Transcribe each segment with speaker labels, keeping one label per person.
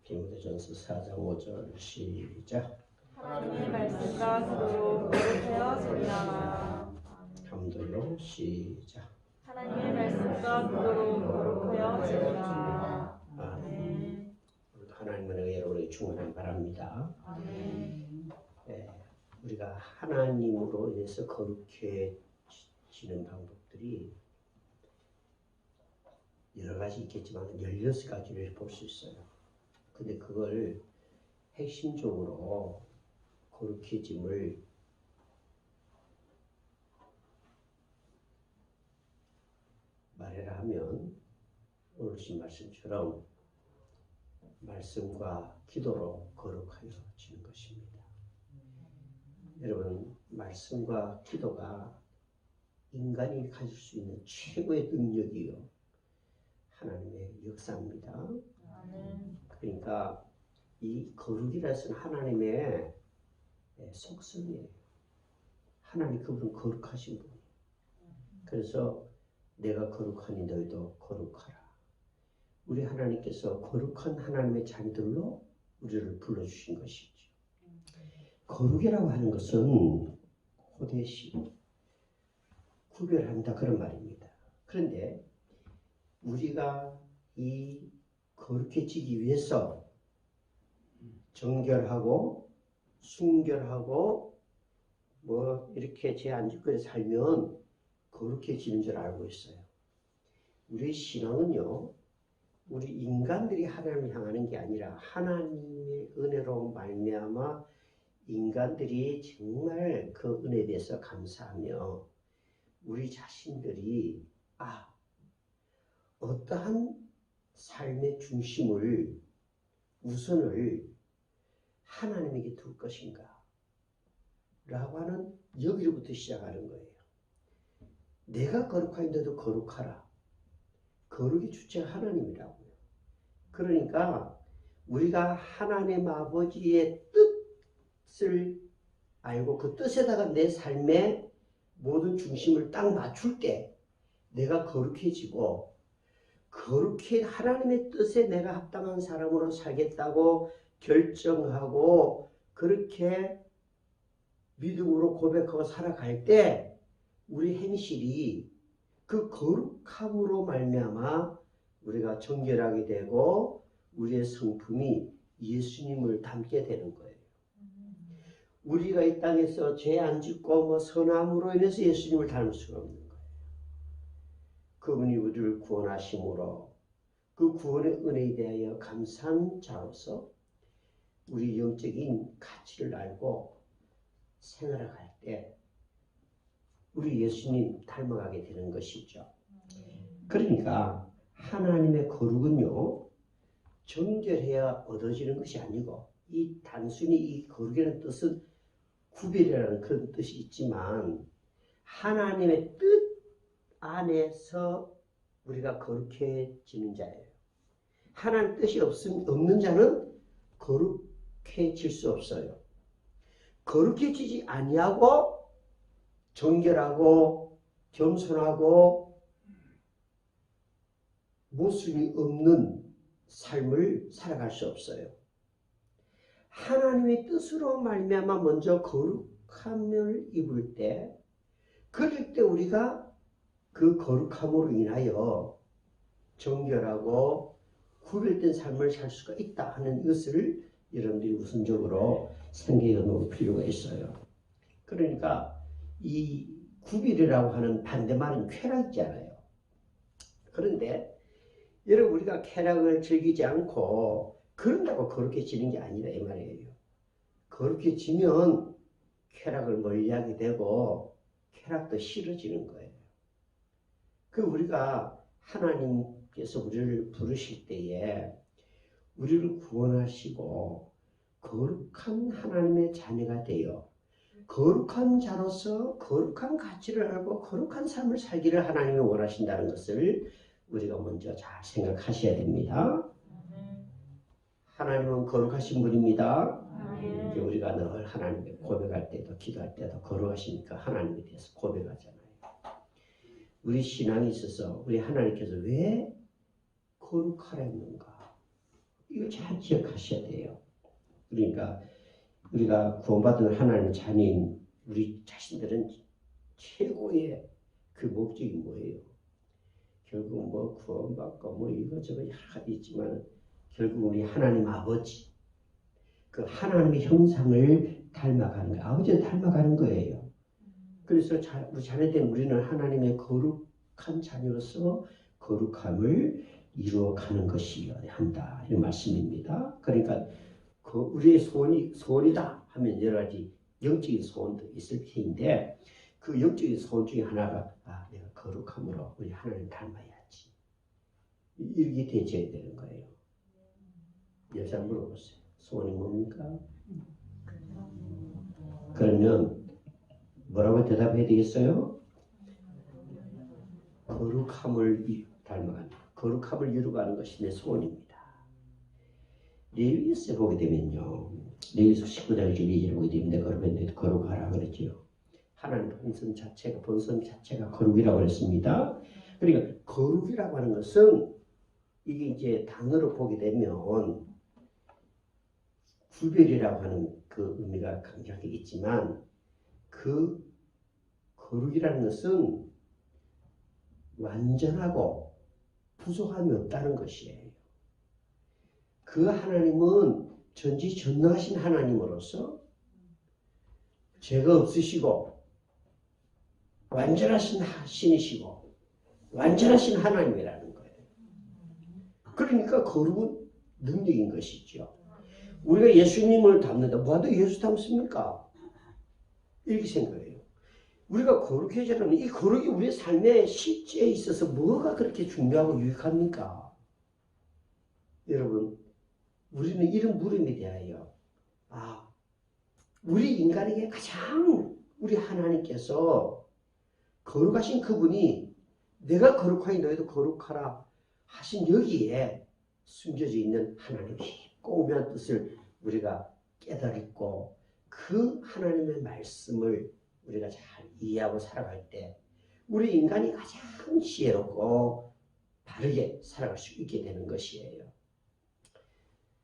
Speaker 1: 디모데전서 4장 5절 시작.
Speaker 2: 하나님의 말씀과 기도로 거룩하여 지내라.
Speaker 1: 함들로 시작.
Speaker 2: 하나님의 말씀과 기도로 거룩하여 지내라.
Speaker 1: 아멘. 하나님의 은혜 여러분에게 충만하기 바랍니다.
Speaker 2: 아멘.
Speaker 1: 네, 우리가 하나님으로 인해서 거룩해지는 방법들이 여러 가지 있겠지만 16가지를 볼 수 있어요. 근데 그걸 핵심적으로 거룩해짐을 말해라 하면 오늘 신 말씀처럼 말씀과 기도로 거룩하여지는 것입니다. 여러분, 말씀과 기도가 인간이 가질 수 있는 최고의 능력이요 하나님의 역사입니다. 그러니까 이 거룩이라 해서 하나님의 속성이에요. 하나님 그분은 거룩하신 분이에요. 그래서 내가 거룩하니 너희도 거룩하라. 우리 하나님께서 거룩한 하나님의 자녀들로 우리를 불러주신 것이죠. 거룩이라고 하는 것은 호대시 구별한다 그런 말입니다. 그런데 우리가 이 거룩해지기 위해서 정결하고 순결하고 뭐 이렇게 죄 안 짓고 살면 거룩해지는 줄 알고 있어요. 우리 신앙은요, 우리 인간들이 하나님을 향하는 게 아니라 하나님의 은혜로 말미암아 인간들이 정말 그 은혜에 대해서 감사하며 우리 자신들이 어떠한 삶의 중심을 우선을 하나님에게 둘 것인가 라고 하는 여기로부터 시작하는 거예요. 내가 거룩하니 너도 거룩하라. 거룩의 주체가 하나님이라고요. 그러니까 우리가 하나님 아버지의 뜻을 알고 그 뜻에다가 내 삶의 모든 중심을 딱 맞출 때 내가 거룩해지고 거룩해 하나님의 뜻에 내가 합당한 사람으로 살겠다고 결정하고 그렇게 믿음으로 고백하고 살아갈 때 우리 행실이 그 거룩함으로 말미암아 우리가 정결하게 되고 우리의 성품이 예수님을 닮게 되는 거예요. 우리가 이 땅에서 죄 안 짓고 뭐 선함으로 인해서 예수님을 닮을 수가 없는 거예요. 그분이 우리를 구원하심으로 그 구원의 은혜에 대하여 감사한 자로서 우리 영적인 가치를 알고 생활할 때 우리 예수님 닮아가게 되는 것이죠. 그러니까 하나님의 거룩은요, 정결해야 얻어지는 것이 아니고 이 단순히 이 거룩이라는 뜻은 구별이라는 그런 뜻이 있지만 하나님의 뜻 안에서 우리가 거룩해지는 자예요. 하나님 뜻이 없는 자는 거룩해질 수 없어요. 거룩해지지 아니하고 정결하고 겸손하고 모순이 없는 삶을 살아갈 수 없어요. 하나님의 뜻으로 말미암아 먼저 거룩함을 입을 때 그럴 때 우리가 그 거룩함으로 인하여 정결하고 구별된 삶을 살 수가 있다 하는 것을 여러분들이 우선적으로 생각해 놓을 필요가 있어요. 그러니까 이 구별이라고 하는 반대말은 쾌락이잖아요. 그런데 여러분 우리가 쾌락을 즐기지 않고 그런다고 거룩해지는 게 아니라 이 말이에요. 거룩해지면 쾌락을 멀리하게 되고 쾌락도 싫어지는 거예요. 그 우리가 하나님께서 우리를 부르실 때에 우리를 구원하시고 거룩한 하나님의 자녀가 되어 거룩한 자로서 거룩한 가치를 알고 거룩한 삶을 살기를 하나님이 원하신다는 것을 우리가 먼저 잘 생각하셔야 됩니다. 하나님은 거룩하신 분입니다. 이제 우리가 늘 하나님께 고백할 때도 기도할 때도 거룩하시니까 하나님에 대해서 고백하잖아요. 우리 신앙에 있어서 우리 하나님께서 왜 거룩하라 했는가? 이거 잘 기억하셔야 돼요. 그러니까 우리가 구원받은 하나님의 자녀인 우리 자신들은 최고의 그 목적이 뭐예요? 결국 뭐 구원받고 뭐 이것저것 여러 가지 있지만 결국 우리 하나님 아버지 그 하나님의 형상을 닮아가는 거예요. 아버지를 닮아가는 거예요. 그래서 우리 자녀된 우리는 하나님의 거룩한 자녀로서 거룩함을 이루어가는 것이어야 한다. 이런 말씀입니다. 그러니까 그 우리의 소원이다 하면 여러 가지 영적인 소원도 있을 텐데 그 영적인 소원 중에 하나가 내가 거룩함으로 우리 하나님 닮아야지. 이렇게 되져야 되는 거예요. 여자 물어보세요. 소원이 뭡니까? 그러면 뭐라고 대답해야 되겠어요? 거룩함을 닮아가는 거룩함을 이루어가는 것이 내 소원입니다. 레위기서에 보게 되면요. 레위기서 19장 22절에 보게 되는데 그러면 거룩하라 그랬죠. 하나님 본성 자체가 거룩이라고 했습니다. 그러니까 거룩이라고 하는 것은 이게 이제 단어로 보게 되면 구별이라고 하는 그 의미가 강하게 있지만 그 거룩이라는 것은 완전하고 부족함이 없다는 것이에요. 그 하나님은 전지전능하신 하나님으로서 죄가 없으시고 완전하신 신이시고 완전하신 하나님이라는 거예요. 그러니까 거룩은 능력인 것이죠. 우리가 예수님을 닮는다. 뭐하다 예수 닮습니까? 이렇게 생각해요. 우리가 거룩해지려면 이 거룩이 우리의 삶의 실제에 있어서 뭐가 그렇게 중요하고 유익합니까? 여러분, 우리는 이런 물음에 대하여 우리 인간에게 가장 우리 하나님께서 거룩하신 그분이 내가 거룩하니 너희도 거룩하라 하신 여기에 숨겨져 있는 하나님의 깊고 오묘한 뜻을 우리가 깨달고 그 하나님의 말씀을 우리가 잘 이해하고 살아갈 때 우리 인간이 가장 지혜롭고 바르게 살아갈 수 있게 되는 것이에요.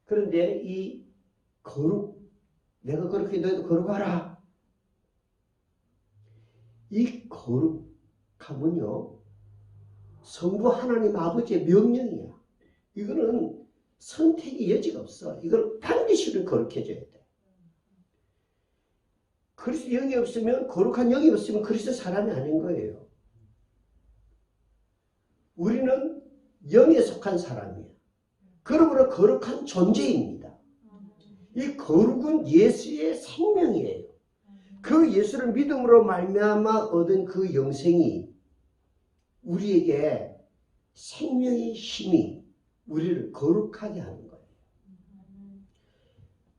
Speaker 1: 그런데 이 거룩, 내가 거룩해 너희도 거룩하라. 이 거룩함은요, 성부 하나님 아버지의 명령이야. 이거는 선택의 여지가 없어. 이걸 반드시 우리는 거룩해져야 돼. 그리스도 영이 없으면, 거룩한 영이 없으면 그리스도 사람이 아닌 거예요. 우리는 영에 속한 사람이에요. 그러므로 거룩한 존재입니다. 이 거룩은 예수의 생명이에요. 그 예수를 믿음으로 말미암아 얻은 그 영생이 우리에게 생명의 힘이 우리를 거룩하게 하는 거예요.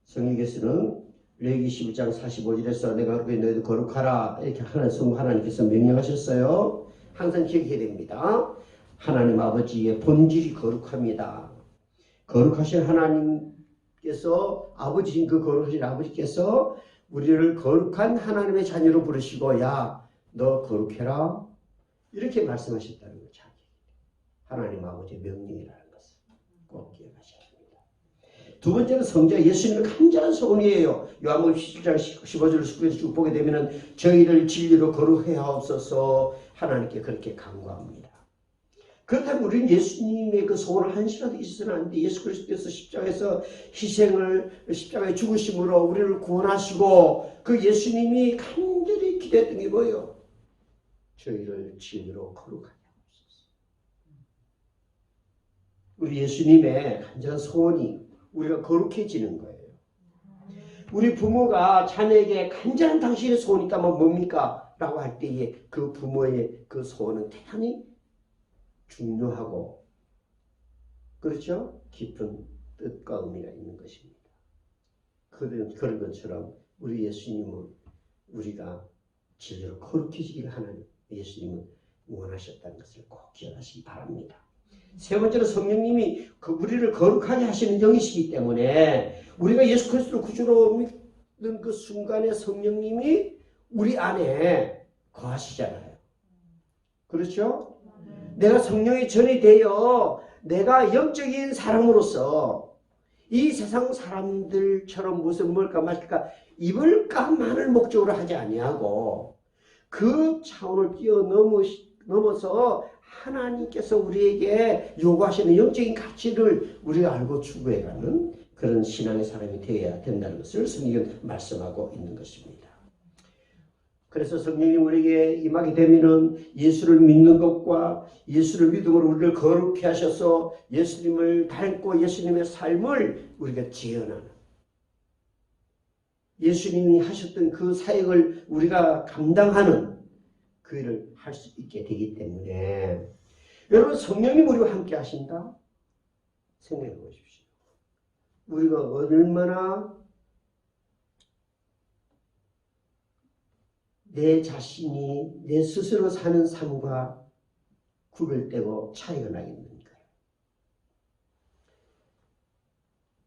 Speaker 1: 성경에서는 레위기 11장 45절에서 내가 그렇게 너희도 거룩하라 이렇게 성부 하나님께서 명령하셨어요. 항상 기억해야 됩니다. 하나님 아버지의 본질이 거룩합니다. 거룩하신 하나님께서 아버지인 그 거룩하신 아버지께서 우리를 거룩한 하나님의 자녀로 부르시고 야, 너 거룩해라 이렇게 말씀하셨다는 거죠. 하나님 아버지의 명령이라는 것을 꼭 기억하셔야 됩니다. 두 번째는 성자 예수님의 간절한 소원이에요. 요한복음 17장 15절 19절 쭉 보게 되면 저희를 진리로 거룩해 하옵소서 하나님께 그렇게 간구합니다. 그렇다면 우리는 예수님의 그 소원을 한시라도 있어서는 안 돼. 예수 그리스도께서 십자가에 죽으심으로 우리를 구원하시고 그 예수님이 간절히 기대했던 게 뭐예요? 저희를 진리로 거룩하게 하옵소서. 우리 예수님의 간절한 소원이 우리가 거룩해지는 거예요. 우리 부모가 자녀에게 간절한 당신의 소원이 있다면 뭡니까? 라고 할 때에 그 부모의 그 소원은 대단히 중요하고 그렇죠? 깊은 뜻과 의미가 있는 것입니다. 그런 것처럼 우리 예수님은 우리가 진리로 거룩해지기를 하는 예수님은 원하셨다는 것을 꼭 기억하시기 바랍니다. 세 번째로 성령님이 우리를 거룩하게 하시는 영이시기 때문에 우리가 예수 그리스도를 구주로 믿는 그 순간에 성령님이 우리 안에 거하시잖아요. 그렇죠? 내가 성령의 전이 되어 내가 영적인 사람으로서 이 세상 사람들처럼 무슨 뭘까 말까 입을까만을 목적으로 하지 아니하고 그 차원을 뛰어넘어서 하나님께서 우리에게 요구하시는 영적인 가치를 우리가 알고 추구해가는 그런 신앙의 사람이 되어야 된다는 것을 성경은 말씀하고 있는 것입니다. 그래서 성령이 우리에게 임하게 되면은 예수를 믿는 것과 예수를 믿음으로 우리를 거룩해 하셔서 예수님을 닮고 예수님의 삶을 우리가 지어나는 예수님이 하셨던 그 사역을 우리가 감당하는 그 일을 할 수 있게 되기 때문에 여러분 성령님 우리와 함께 하신다? 생각해 보십시오. 우리가 얼마나 내 자신이 내 스스로 사는 삶과 구별되고 차이가 나겠는가.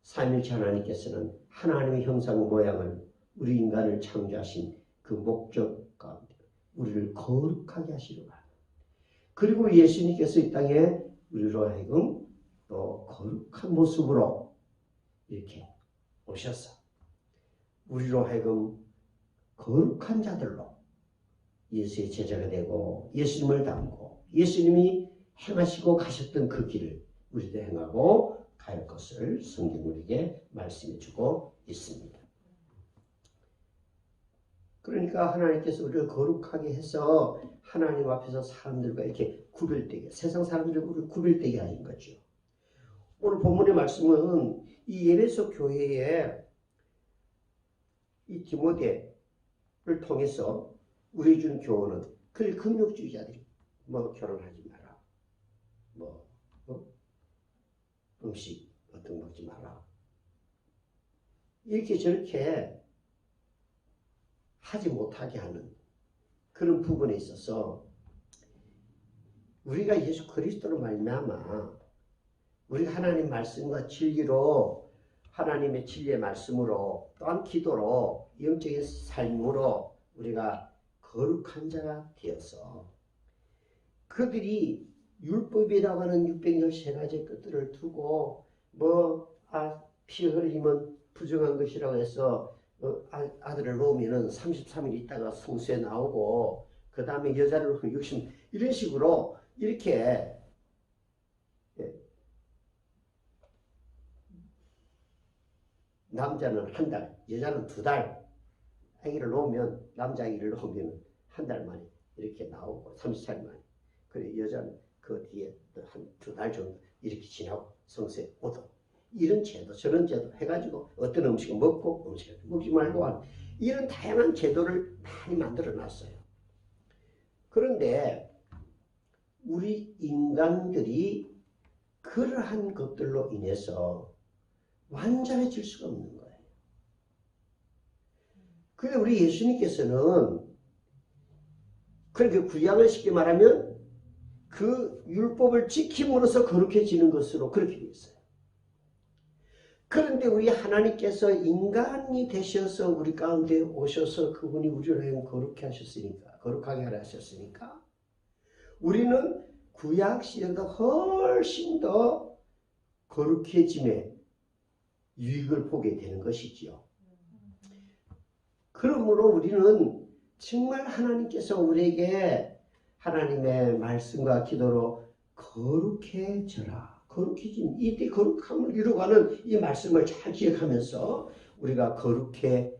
Speaker 1: 삼일체 하나님께서는 하나님의 형상 모양을 우리 인간을 창조하신 그 목적 가운데 우리를 거룩하게 하시려고 하는 그리고 예수님께서 이 땅에 우리로 하여금 또 거룩한 모습으로 이렇게 오셔서 우리로 하여금 거룩한 자들로 예수의 제자가 되고 예수님을 닮고 예수님이 행하시고 가셨던 그 길을 우리도 행하고 갈 것을 성경 우리에게 말씀해 주고 있습니다. 그러니까 하나님께서 우리를 거룩하게 해서 하나님 앞에서 사람들과 이렇게 구별되게 세상 사람들과 우리를 구별되게 하신 거죠. 오늘 본문의 말씀은 이 에베소 교회에 이 디모데를 통해서 우리 준 교훈은 그 금욕주의자들이 뭐 결혼하지 마라, 음식 어떤 거 먹지 마라 이렇게 저렇게 하지 못하게 하는 그런 부분에 있어서 우리가 예수 그리스도로 말미암아 우리가 하나님 말씀과 진리로 하나님의 진리의 말씀으로 또한 기도로 영적인 삶으로 우리가 거룩한 자가 되어서 그들이 율법이라고 하는 613가지 것들을 두고 피 흘리면 부정한 것이라고 해서 아들을 놓으면 33일 있다가 성수에 나오고 그 다음에 여자를 놓으면 60 이런 식으로 이렇게 남자는 한 달, 여자는 2달 아기를 놓으면 남자 아기를 놓으면 한 달 만에 이렇게 나오고 34일 만에 그리고 여자는 그 뒤에 한 2달 정도 이렇게 지나고 성수에 오도 이런 제도 저런 제도 해가지고 어떤 음식을 먹고 음식을 먹지 말고 하는 이런 다양한 제도를 많이 만들어 놨어요. 그런데 우리 인간들이 그러한 것들로 인해서 완전해질 수가 없는 거예요. 그런데 우리 예수님께서는 그렇게 구약을 쉽게 말하면 그 율법을 지킴으로써 거룩해지는 것으로 그렇게 되어 있어요. 그런데 우리 하나님께서 인간이 되셔서 우리 가운데 오셔서 그분이 우리를 거룩해 하셨으니까 거룩하게 하라 하셨으니까 우리는 구약 시대보다 훨씬 더 거룩해짐에 유익을 보게 되는 것이지요. 그러므로 우리는 정말 하나님께서 우리에게 하나님의 말씀과 기도로 거룩해져라. 거룩해진 이때 거룩함을 이루어가는 이 말씀을 잘 기억하면서 우리가 거룩해져야지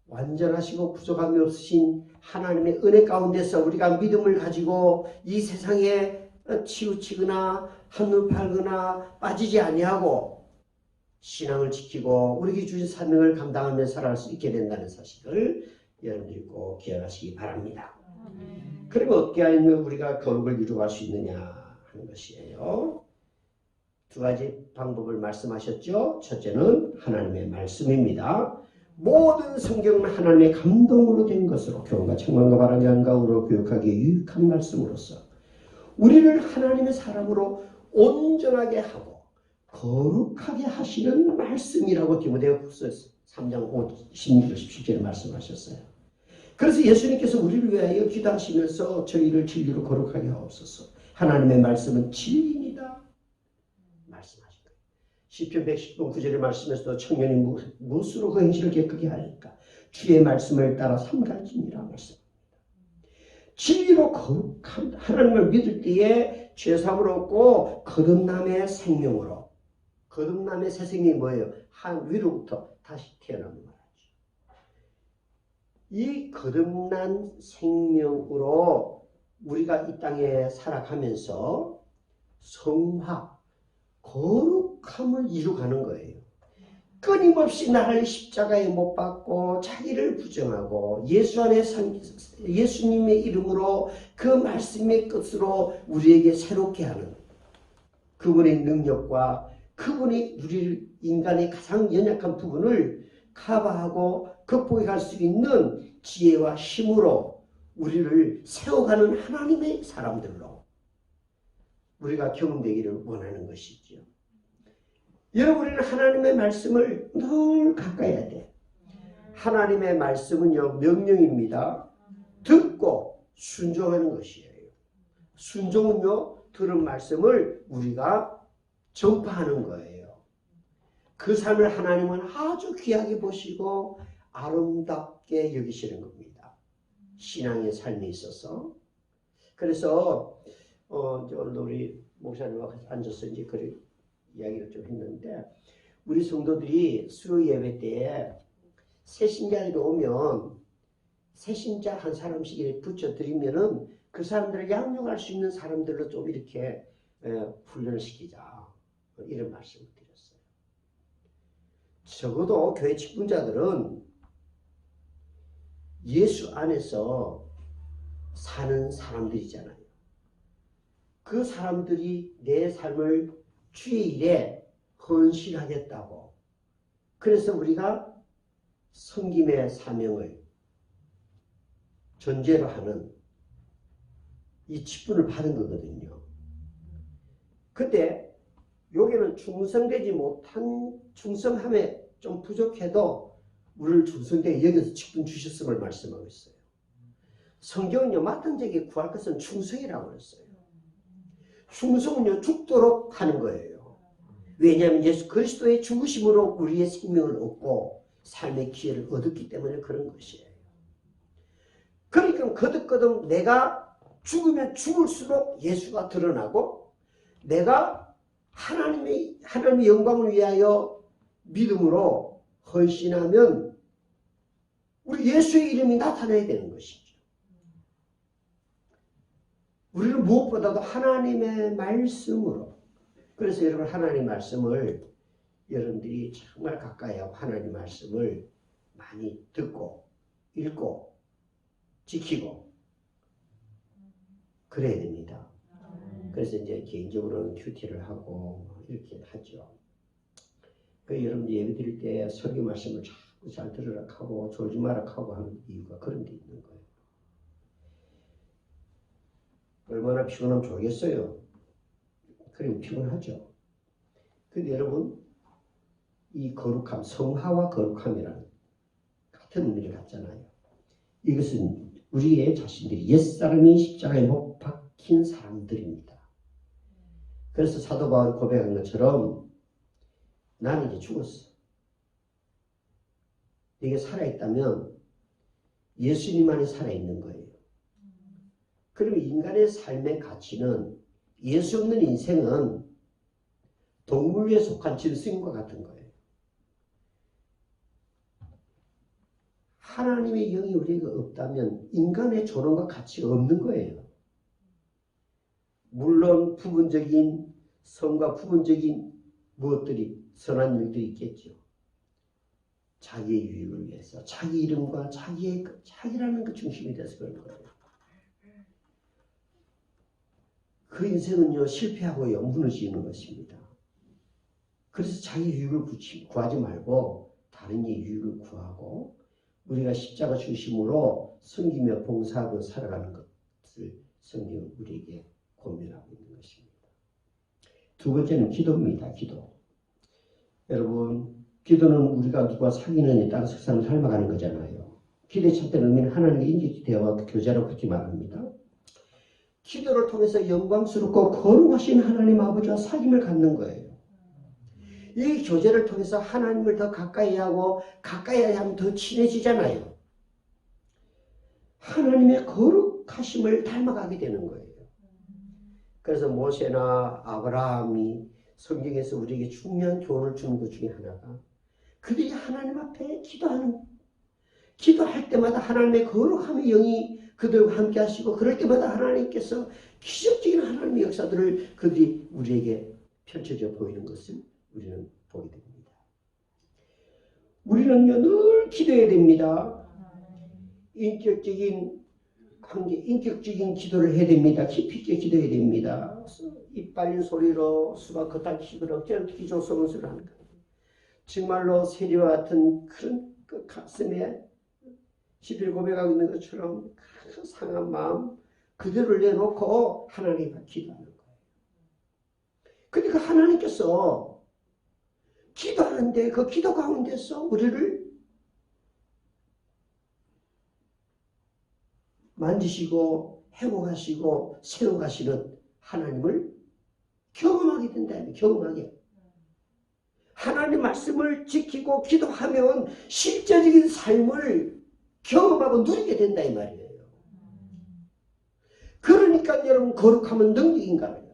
Speaker 1: 완전하시고 부족함이 없으신 하나님의 은혜 가운데서 우리가 믿음을 가지고 이 세상에 치우치거나 한눈 팔거나 빠지지 아니하고 신앙을 지키고 우리에게 주신 사명을 감당하며 살아갈 수 있게 된다는 사실을 여러분들이 꼭 기억하시기 바랍니다. 그러면 어떻게 하면 우리가 거룩을 이루어갈 수 있느냐 하는 것이에요. 2가지 방법을 말씀하셨죠. 첫째는 하나님의 말씀입니다. 모든 성경은 하나님의 감동으로 된 것으로 교훈과 책망과 바람과 양가으로 교육하기에 유익한 말씀으로서 우리를 하나님의 사람으로 온전하게 하고 거룩하게 하시는 말씀이라고 디모데후서 3장 16절 17절에 말씀하셨어요. 그래서 예수님께서 우리를 위하여 기도하시면서 저희를 진리로 거룩하게 하옵소서. 하나님의 말씀은 진리입니다. 말씀하셨어요. 시편 110편 9절의 말씀에서도 청년이 무엇으로 그 행실을 깨끗게 하리까? 주의 말씀을 따라 삼갈지니라 말씀합니다. 진리로 거룩한 하나님을 믿을 때에 죄사함을 얻고 거듭남의 생명으로, 거듭남의 새 생명이 뭐예요? 한 위로부터 다시 태어나는 말이죠. 이 거듭난 생명으로 우리가 이 땅에 살아가면서 성화, 거룩함을 이루가는 거예요. 끊임없이 나를 십자가에 못 박고 자기를 부정하고 예수 안에 예수님의 이름으로 그 말씀의 끝으로 우리에게 새롭게 하는 그분의 능력과 그분이 우리 인간의 가장 연약한 부분을 커버하고 극복해 갈 수 있는 지혜와 힘으로 우리를 세워가는 하나님의 사람들로 우리가 경험되기를 원하는 것이죠. 여러분, 우리는 하나님의 말씀을 늘 가까이 해야 돼. 하나님의 말씀은요, 명령입니다. 듣고 순종하는 것이에요. 순종은요, 들은 말씀을 우리가 전파하는 거예요. 그 삶을 하나님은 아주 귀하게 보시고 아름답게 여기시는 겁니다. 신앙의 삶에 있어서. 그래서 오늘 우리 목사님과 같이 앉아서 이제 그 이야기를 좀 했는데, 우리 성도들이 수요 예배 때에 새신자들이 오면 새신자 한 사람씩 이렇게 붙여드리면은 그 사람들을 양육할 수 있는 사람들로 좀 이렇게 훈련을 시키자, 이런 말씀을 드렸어요. 적어도 교회 직분자들은 예수 안에서 사는 사람들이잖아요. 그 사람들이 내 삶을 주의 일에 헌신하겠다고, 그래서 우리가 섬김의 사명을 전제로 하는 이 직분을 받은 거거든요. 근데 여기는 충성되지 못한, 충성함에 좀 부족해도 우리를 충성되게 여기서 직분 주셨음을 말씀하고 있어요. 성경은요, 맡은 자에게 구할 것은 충성이라고 그랬어요. 충성은요, 죽도록 하는 거예요. 왜냐하면 예수 그리스도의 죽으심으로 우리의 생명을 얻고 삶의 기회를 얻었기 때문에 그런 것이에요. 그러니까 거듭거듭 내가 죽으면 죽을수록 예수가 드러나고, 내가 하나님의 영광을 위하여 믿음으로 헌신하면 우리 예수의 이름이 나타나야 되는 것이죠. 우리는 무엇보다도 하나님의 말씀으로, 그래서 여러분, 하나님의 말씀을 여러분들이 정말 가까이 하고 하나님의 말씀을 많이 듣고 읽고 지키고 그래야 됩니다. 그래서 이제 개인적으로는 큐티를 하고 이렇게 하죠. 그 여러분 예배 드릴 때 설교 말씀을 자꾸 잘 들으라 하고 졸지 마라 하고 하는 이유가 그런 데 있는 거예요. 얼마나 피곤하면 졸겠어요. 그럼 피곤하죠. 근데 여러분, 이 거룩함, 성화와 거룩함이라는 같은 의미를 갖잖아요. 이것은 우리의 자신들이 옛사람이 십자가에 못 박힌 사람들입니다. 그래서 사도 바울이 고백한 것처럼 나는 이제 죽었어. 네가 살아있다면 예수님 안에 살아있는 거예요. 그러면 인간의 삶의 가치는, 예수 없는 인생은 동물에 속한 짐승과 같은 거예요. 하나님의 영이 우리에게 없다면 인간의 존엄과 가치가 없는 거예요. 물론 부분적인 선과 부분적인 무엇들이, 선한 일들이 있겠죠. 자기의 유익을 위해서, 자기 이름과 자기라는 그 중심이 돼서 그런 거예요. 그 인생은요, 실패하고요, 무너지는 것입니다. 그래서 자기 유익을 구하지 말고 다른 이의 유익을 구하고, 우리가 십자가 중심으로 섬기며 봉사하고 살아가는 것을 성경은 우리에게 권면하고 있는 것입니다. 두 번째는 기도입니다. 기도. 여러분, 기도는 우리가 누가 사귀느냐에 따라서 그 사람을 닮아가는 거잖아요. 기도의 참된 의미는 하나님의 인격적 대화와 교제라고 그렇게 말합니다. 기도를 통해서 영광스럽고 거룩하신 하나님 아버지와 사귐을 갖는 거예요. 이 교제를 통해서 하나님을 더 가까이 하고 가까이 하면 더 친해지잖아요. 하나님의 거룩하심을 닮아가게 되는 거예요. 그래서 모세나 아브라함이 성경에서 우리에게 중요한 교훈을 주는 것 중에 하나가 그들이 하나님 앞에 기도할 때마다 하나님의 거룩함의 영이 그들과 함께 하시고 그럴 때마다 하나님께서 기적적인 하나님의 역사들을 그들이 우리에게 펼쳐져 보이는 것을 우리는 보게 됩니다. 우리는요 늘 기도해야 됩니다. 인격적인 기도를 해야 됩니다. 깊이 있게 기도해야 됩니다. 입 빨린 소리로 수박 겉핥기 시끄러 기조 소문수를 하는 거예요. 정말로 세리와 같은 그런 그 가슴에 시비를 고백하고 있는 것처럼 그 상한 마음 그대로를 내놓고 하나님 앞에 기도하는 거예요. 그러니까 하나님께서 기도하는데 그 기도 가운데서 우리를 만지시고 회복하시고 세워가시는 하나님을 경험하게 된다. 경험하게. 하나님 말씀을 지키고 기도하면 실제적인 삶을 경험하고 누리게 된다 이 말이에요. 그러니까 여러분 거룩함은 능력인가 봐요.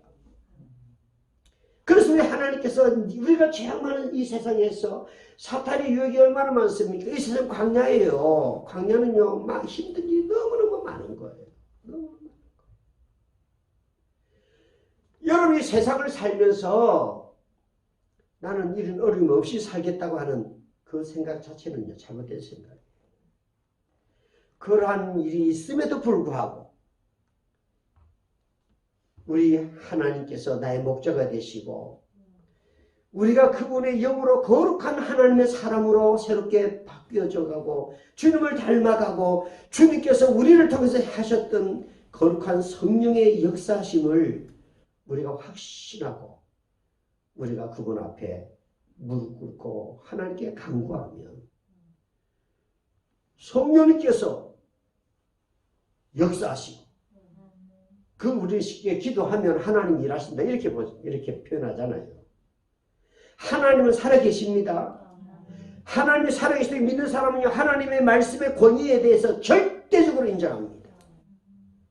Speaker 1: 그래서 우리 하나님께서 우리가 죄악 많은 이 세상에서 사탄의 유혹이 얼마나 많습니까? 이 세상 광야예요. 광야는요 막 힘든 일이 너무너무 많은 거예요. 너무너무 많은 거예요. 여러분이 세상을 살면서 나는 이런 어려움 없이 살겠다고 하는 그 생각 자체는요 잘못된 생각이에요. 그러한 일이 있음에도 불구하고 우리 하나님께서 나의 목자가 되시고 우리가 그분의 영으로 거룩한 하나님의 사람으로 새롭게 바뀌어져 가고 주님을 닮아가고 주님께서 우리를 통해서 하셨던 거룩한 성령의 역사심을 우리가 확신하고 우리가 그분 앞에 무릎 꿇고 하나님께 간구하면 성령님께서 역사하시고 그 우리에게 기도하면 하나님 일하신다 이렇게 표현하잖아요. 하나님은 살아계십니다. 하나님이 살아계시다고 믿는 사람은요 하나님의 말씀의 권위에 대해서 절대적으로 인정합니다.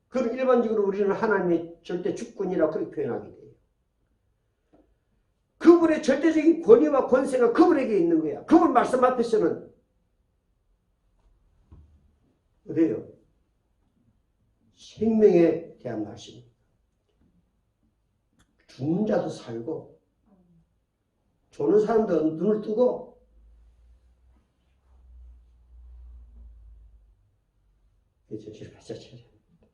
Speaker 1: 그럼 일반적으로 우리는 하나님의 절대 주권이라고 그렇게 표현하게 돼요. 그분의 절대적인 권위와 권세가 그분에게 있는 거야. 그분 말씀 앞에서는 어때요? 생명에 대한 말씀입니다. 죽는 자도 살고 조는 사람도 눈을 뜨고 정신을 바짝 차려야 합니다.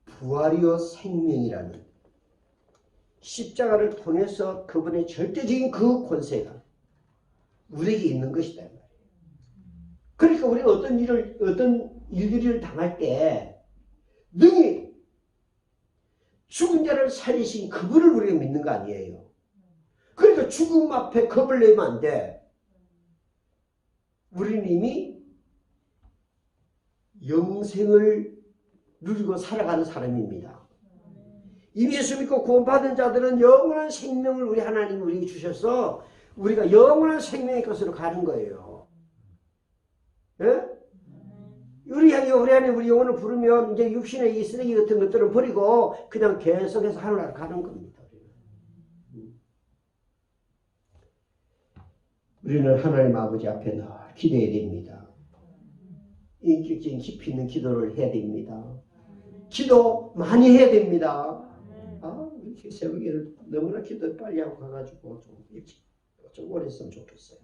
Speaker 1: 부활이요 생명이라는 십자가를 통해서 그분의 절대적인 그 권세가 우리에게 있는 것이다. 그러니까 우리가 어떤 일들을 당할 때 능히 죽은 자를 살리신 그분을 우리가 믿는 거 아니에요. 그러니까 죽음 앞에 겁을 내면 안 돼. 우리는 이미 영생을 누리고 살아가는 사람입니다. 이미 예수 믿고 구원받은 자들은 영원한 생명을 우리 하나님이 우리에게 주셔서 우리가 영원한 생명의 것으로 가는 거예요. 예? 우리 안에 우리 영혼을 부르면 이제 육신의 이 쓰레기 같은 것들은 버리고 그냥 계속해서 하늘나라로 가는 겁니다. 우리는 하나님 아버지 앞에 늘 기도해야 됩니다. 인격적인 깊이 있는 기도를 해야 됩니다. 기도 많이 해야 됩니다. 이렇게 새벽에 너무나 기도 빨리 하고 가가지고 좀 오래 했으면 좋겠어요.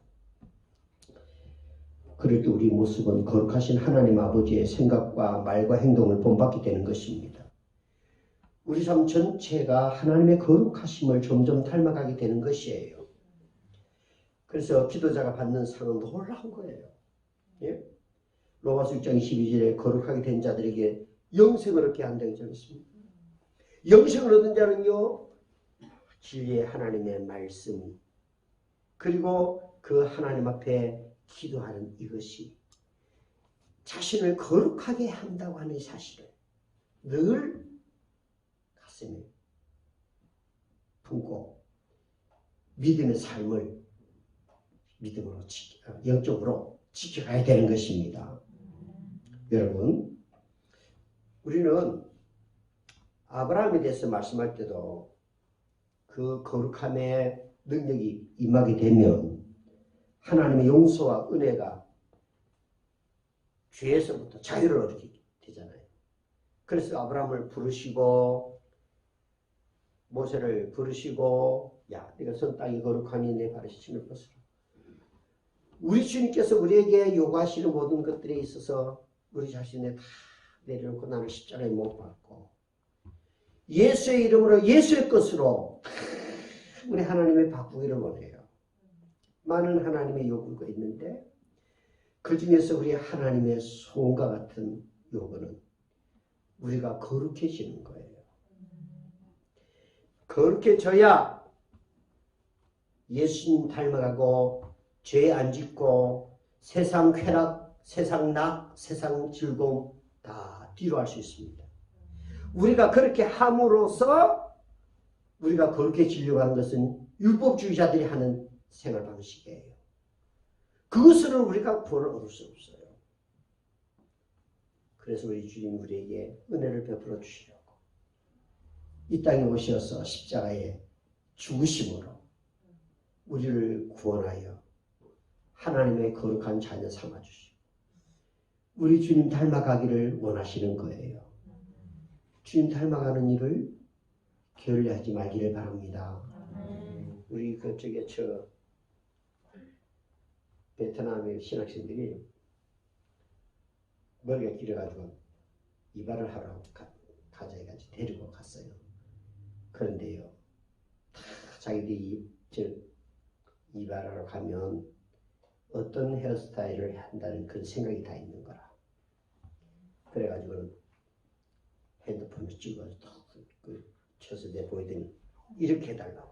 Speaker 1: 그럴 때 우리 모습은 거룩하신 하나님 아버지의 생각과 말과 행동을 본받게 되는 것입니다. 우리 삶 전체가 하나님의 거룩하심을 점점 닮아가게 되는 것이에요. 그래서 기도자가 받는 상은 놀라운 거예요. 예? 로마서 6장 22절에 거룩하게 된 자들에게 영생을 얻게 한다고 적었습니다. 영생을 얻은 자는요 진리의 하나님의 말씀 그리고 그 하나님 앞에 기도하는 이것이 자신을 거룩하게 한다고 하는 사실을 늘 가슴에 품고 믿음의 삶을 믿음으로 영적으로 지켜가야 되는 것입니다. 여러분, 우리는 아브라함에 대해서 말씀할 때도 그 거룩함의 능력이 임하게 되면 하나님의 용서와 은혜가 죄에서부터 자유를 얻게 되잖아요. 그래서 아브라함을 부르시고 모세를 부르시고 야, 네가 선 땅이 거룩하니 내 발에 신을 벗으라. 우리 주님께서 우리에게 요구하시는 모든 것들에 있어서 우리 자신을 다 내려놓고 나는 십자가에 못 박고 예수의 이름으로 예수의 것으로 우리 하나님의 바꾸기를 원해요. 많은 하나님의 요구가 있는데 그 중에서 우리 하나님의 소원과 같은 요구는 우리가 거룩해지는 거예요. 거룩해져야 예수님 닮아가고 죄 안 짓고 세상 쾌락, 세상 낙, 세상 즐거움 다 뒤로 할 수 있습니다. 우리가 그렇게 함으로써 우리가 거룩해지려고 하는 것은 율법주의자들이 하는 생활 방식이에요. 그것으로 우리가 구원을 얻을 수 없어요. 그래서 우리 주님 우리에게 은혜를 베풀어 주시려고 이 땅에 오셔서 십자가에 죽으심으로 우리를 구원하여 하나님의 거룩한 자녀 삼아주시고 우리 주님 닮아가기를 원하시는 거예요. 주님 닮아가는 일을 게을리하지 말기를 바랍니다. 우리 그쪽에 저 베트남의 신학생들이 머리가 길어가지고 이발을 하러 가자 해가지고 데리고 갔어요. 그런데요, 다 자기들이 이발하러 가면 어떤 헤어스타일을 한다는 그런 생각이 다 있는 거라. 그래가지고 핸드폰을 찍어서 쳐서 내 보이더니 이렇게 해달라고.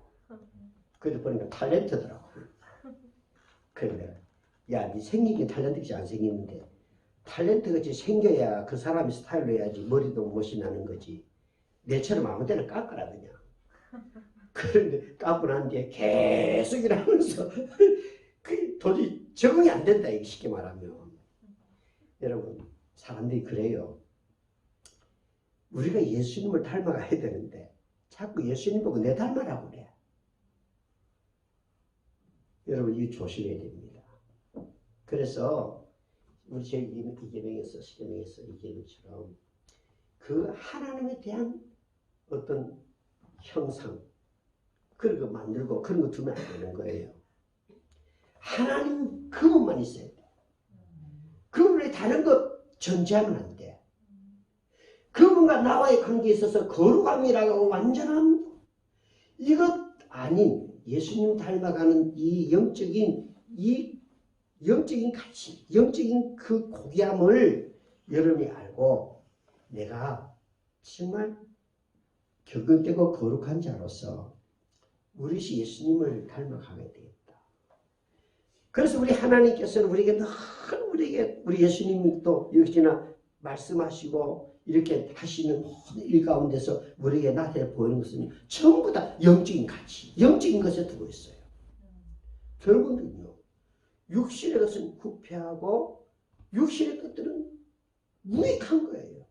Speaker 1: 그래도 보니까 탤런트더라고. 그런데 야, 네 생기긴 탤런트지 안 생기는데 탤런트같이 생겨야 그 사람이 스타일로 해야지 머리도 멋이 나는 거지. 내처럼 아무 데나 깎아라 그냥. 그런데 깎고 난 뒤에 계속 일하면서 그 도저히 적응이 안 된다 이게 쉽게 말하면. 여러분 사람들이 그래요. 우리가 예수님을 닮아가야 되는데 자꾸 예수님 보고 내 닮아라고 그래. 여러분 이거 조심해야 됩니다. 그래서 우리 제 이계명에서 시계명에서 이계명처럼 그 하나님에 대한 어떤 형상 그런 거 만들고 그런 거 두면 안 되는 거예요. 하나님 그분만 있어야 돼. 그분이 다른 거 존재하면 안 돼. 그분과 나와의 관계에 있어서 거룩함이라고 완전한 이것 아닌 예수님 닮아가는 이 영적인 가치, 영적인 그 고귀함을 여러분이 알고 내가 정말 경건되고 거룩한 자로서 우리 예수님을 닮아가게 되겠다. 그래서 우리 하나님께서는 우리에게 늘 우리 예수님이 또 역시나 말씀하시고 이렇게 하시는 모든 일 가운데서 우리에게 나타내 보이는 것은 전부 다 영적인 가치, 영적인 것에 두고 있어요. 결국은요, 육신의 것은 후패하고 육신의 것들은 무익한 거예요.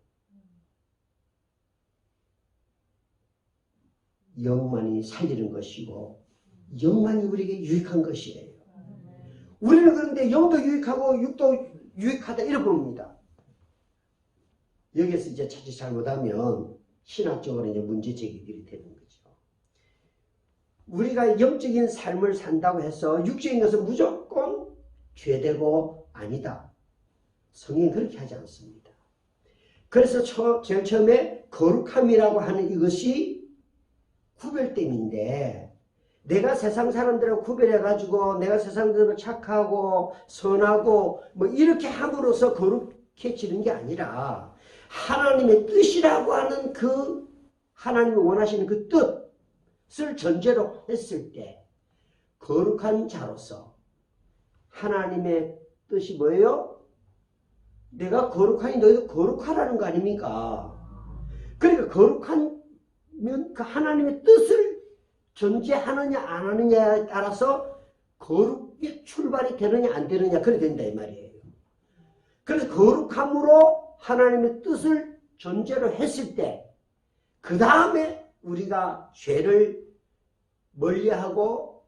Speaker 1: 영만이 살리는 것이고 영만이 우리에게 유익한 것이에요. 우리는 그런데 영도 유익하고 육도 유익하다 이렇게 봅니다. 여기에서 이제 자칫 잘못하면 신학적으로 이제 문제 제기들이 되는 거죠. 우리가 영적인 삶을 산다고 해서 육적인 것은 무조건 죄되고 아니다. 성경은 그렇게 하지 않습니다. 그래서 제일 처음에 거룩함이라고 하는 이것이 구별됨인데 내가 세상 사람들하고 구별해가지고 내가 세상 사람들 착하고 선하고 뭐 이렇게 함으로써 거룩해지는 게 아니라 하나님의 뜻이라고 하는 그 하나님이 원하시는 그 뜻을 전제로 했을 때 거룩한 자로서 하나님의 뜻이 뭐예요? 내가 거룩하니 너희도 거룩하라는 거 아닙니까? 그러니까 거룩하면 그 하나님의 뜻을 존재하느냐 안 하느냐에 따라서 거룩이 출발이 되느냐 안 되느냐 그래 된다 이 말이에요. 그래서 거룩함으로 하나님의 뜻을 존재로 했을 때 그 다음에 우리가 죄를 멀리하고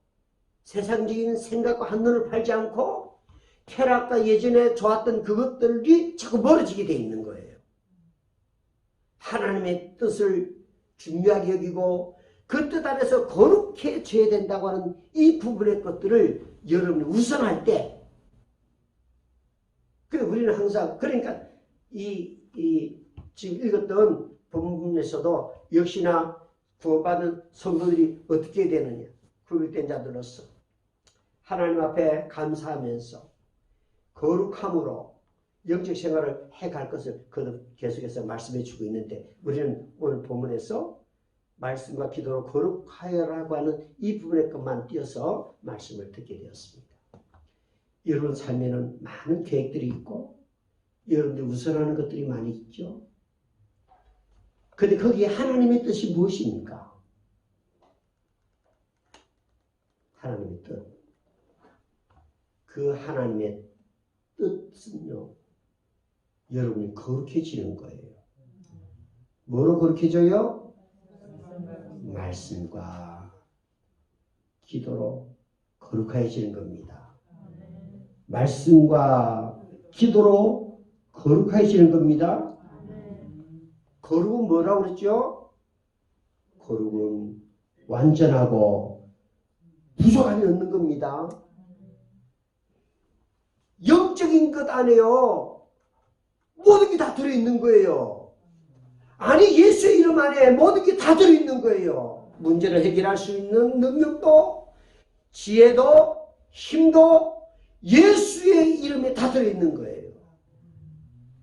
Speaker 1: 세상적인 생각과 한눈을 팔지 않고 쾌락과 예전에 좋았던 그것들이 자꾸 멀어지게 돼 있는 거예요. 하나님의 뜻을 중요하게 여기고 그 뜻 안에서 거룩해져야 된다고 하는 이 부분의 것들을 여러분이 우선할 때 우리는 항상 그러니까 지금 읽었던 본문에서도 역시나 구원받은 성도들이 어떻게 되느냐 구별된 자들로서 하나님 앞에 감사하면서 거룩함으로 영적 생활을 해갈 것을 계속해서 말씀해 주고 있는데 우리는 오늘 본문에서 말씀과 기도로 거룩하여라고 하는 이 부분의 것만 띄어서 말씀을 듣게 되었습니다. 여러분 삶에는 많은 계획들이 있고 여러분들이 우선하는 것들이 많이 있죠. 그런데 거기에 하나님의 뜻이 무엇입니까? 하나님의 뜻. 그 하나님의 뜻은요. 여러분이 거룩해지는 거예요. 뭐로 거룩해져요? 말씀과 기도로 거룩해지는 겁니다. 말씀과 기도로 거룩해지는 겁니다. 거룩은 뭐라고 그랬죠? 거룩은 완전하고 부족함이 없는 겁니다. 영적인 것 안에요. 모든 게 다 들어있는 거예요. 아니 예수의 이름 안에 모든 게 다 들어있는 거예요. 문제를 해결할 수 있는 능력도 지혜도 힘도 예수의 이름에 다 들어있는 거예요.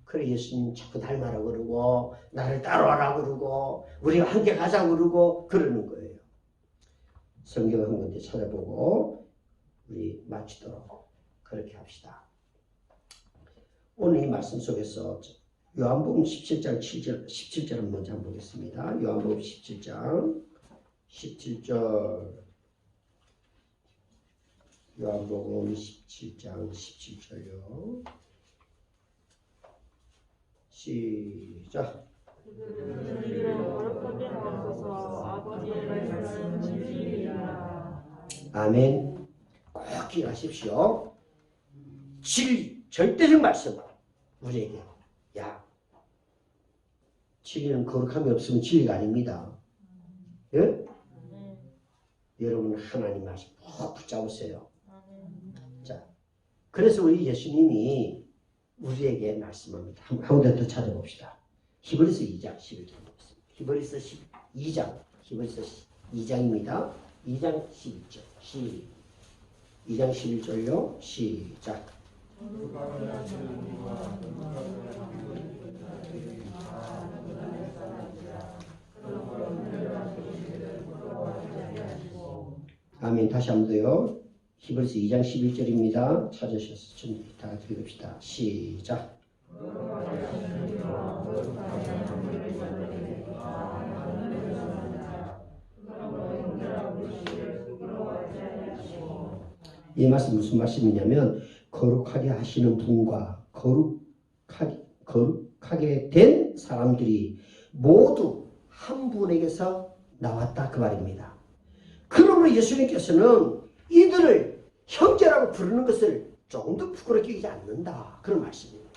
Speaker 1: 그래 예수님 자꾸 닮아라 그러고 나를 따라와라 그러고 우리가 함께 가자 그러고 그러는 거예요. 성경 한 군데 찾아보고 우리 마치도록 그렇게 합시다. 오늘 이 말씀 속에서 요한복음 17장 17절을 먼저 한번 보겠습니다. 요한복음 17장 17절 요한복음 17장 17절요. 시작. 아멘. 꼭 기억하십시오. 절대적 말씀 우리에게 야 진리는 거룩함이 없으면 진리가 아닙니다. 예? 여러분 하나님 말씀 꼭 붙잡으세요. 자, 그래서 우리 예수님이 우리에게 말씀합니다. 한 군데 더 찾아봅시다. 히브리서 2장 11절 보겠습니다. 히브리서 2장 히브리서 2장입니다. 2장 11절 2장 11절요. 시작. 아멘. 다시 한 번 더요. 히브리서 2장 11절입니다. 찾으셔서 다 같이 읽읍시다. 시작. 이 말씀 무슨 말씀이냐면 거룩하게 하시는 분과 거룩하게 된 사람들이 모두 한 분에게서 나왔다 그 말입니다. 그러므로 예수님께서는 이들을 형제라고 부르는 것을 조금 더 부끄럽게 여기지 않는다 그런 말씀입니다.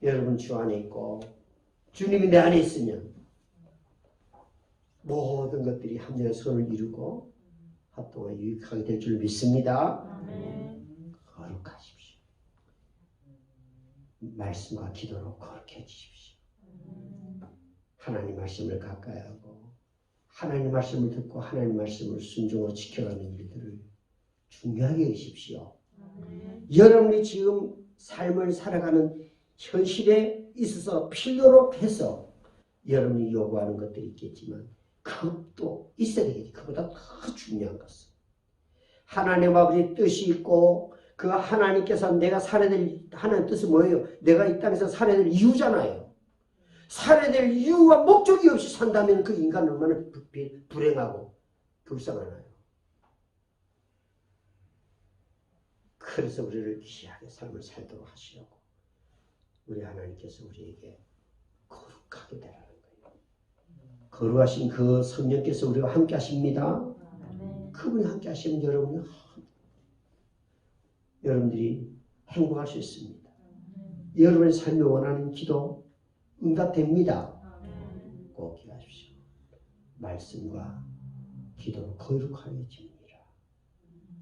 Speaker 1: 여러분 주 안에 있고 주님이 내 안에 있으면 모든 것들이 합력의 선을 이루고 합동하여 유익하게 될 줄 믿습니다. 거룩하십시오. 말씀과 기도로 거룩해지십시오. 하나님 말씀을 가까이 하고 하나님 말씀을 듣고 하나님 말씀을 순종으로 지켜가는 일들을 중요하게 여기십시오. 여러분이 지금 삶을 살아가는 현실에 있어서 필요로 해서 여러분이 요구하는 것들이 있겠지만 그것도 있어야 되겠지. 그보다 더 중요한 것은 하나님 아버지의 뜻이 있고 그 하나님께서 내가 살아야 될 하나님 뜻은 뭐예요? 내가 이 땅에서 살아야 될 이유잖아요. 살아야 될 이유와 목적이 없이 산다면 그 인간은 얼마나 불행하고 불쌍하나요? 그래서 우리를 귀하게 삶을 살도록 하시려고 우리 하나님께서 우리에게 거룩하게 되라는 거예요. 거룩하신 그 성령께서 우리와 함께 하십니다. 그분이 함께 하시면 여러분들이 행복할 수 있습니다. 여러분의 삶이 원하는 기도 응답됩니다. 꼭 기억하십시오. 말씀과 기도로 거룩하게 지으리라.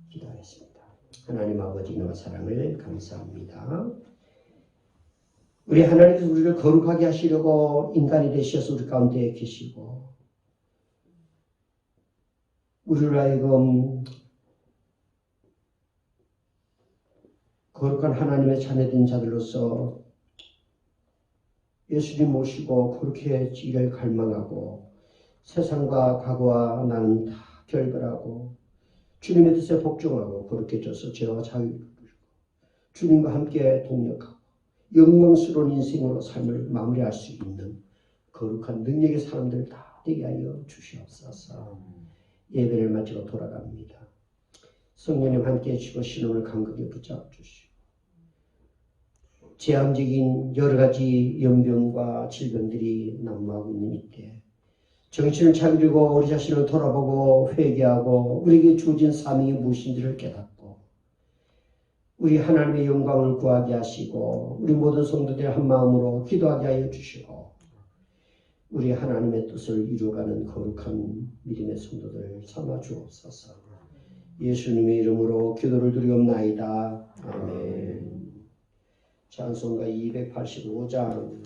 Speaker 1: 기도하겠습니다. 하나님 아버지 이름과 사랑을 감사합니다. 우리 하나님께서 우리를 거룩하게 하시려고 인간이 되셔서 우리 가운데 계시고 우리를 하여금 거룩한 하나님의 자녀된 자들로서 예수님 모시고 그렇게 지기를 갈망하고 세상과 과거와 나는 다 결별하고 주님의 뜻에 복종하고 거룩해져서 죄와 자유를 누리고 주님과 함께 동력하고 영광스러운 인생으로 삶을 마무리할 수 있는 거룩한 능력의 사람들 다 되게 하여 주시옵소서. 예배를 마치고 돌아갑니다. 성령님 함께 해주시고 신혼을 감격에 붙잡주시고 재앙적인 여러 가지 연병과 질병들이 난무하고 있는 이때 정신을 차리고 우리 자신을 돌아보고 회개하고 우리에게 주어진 사명이 무엇인지를 깨닫고 우리 하나님의 영광을 구하게 하시고 우리 모든 성도들이 한 마음으로 기도하게 하여 주시고 우리 하나님의 뜻을 이루어가는 거룩한 믿음의 성도들 삼아 주옵소서. 예수님의 이름으로 기도를 드리옵나이다. 아멘. 찬송가 285장